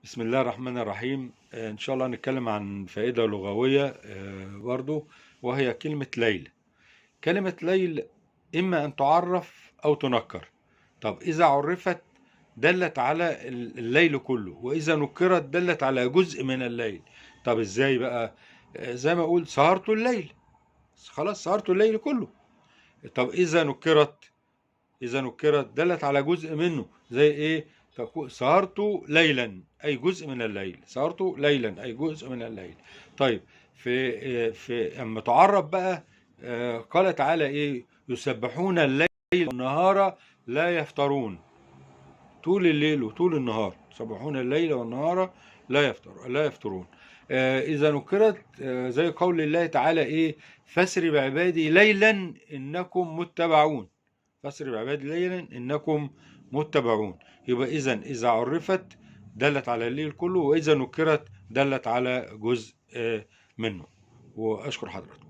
بسم الله الرحمن الرحيم. إن شاء الله هنتكلم عن فائدة لغوية برضو، وهي كلمة ليل. كلمة ليل إما أن تعرف أو تنكر. طب إذا عرفت دلت على الليل كله، وإذا نكرت دلت على جزء من الليل. طب إزاي بقى؟ زي ما أقول سهرت الليل، خلاص سهرت الليل كله. طب إذا نكرت دلت على جزء منه، زي إيه؟ سهرت ليلا أي جزء من الليل، سهرت ليلا أي جزء من الليل. طيب، في أما تعرب بقى، قال تعالى إيه؟ يسبحون الليل والنهار لا يفترون. طول الليل وطول النهار يسبحون الليل والنهار لا يفترون. إذا نكرت زي قول الله تعالى إيه؟ فاسر بعبادي ليلا إنكم متبعون. فاسر بعبادي ليلا إنكم متبعون. يبقى إذا عرفت دلت على الليل كله، وإذا نكرت دلت على جزء منه. وأشكر حضرتك.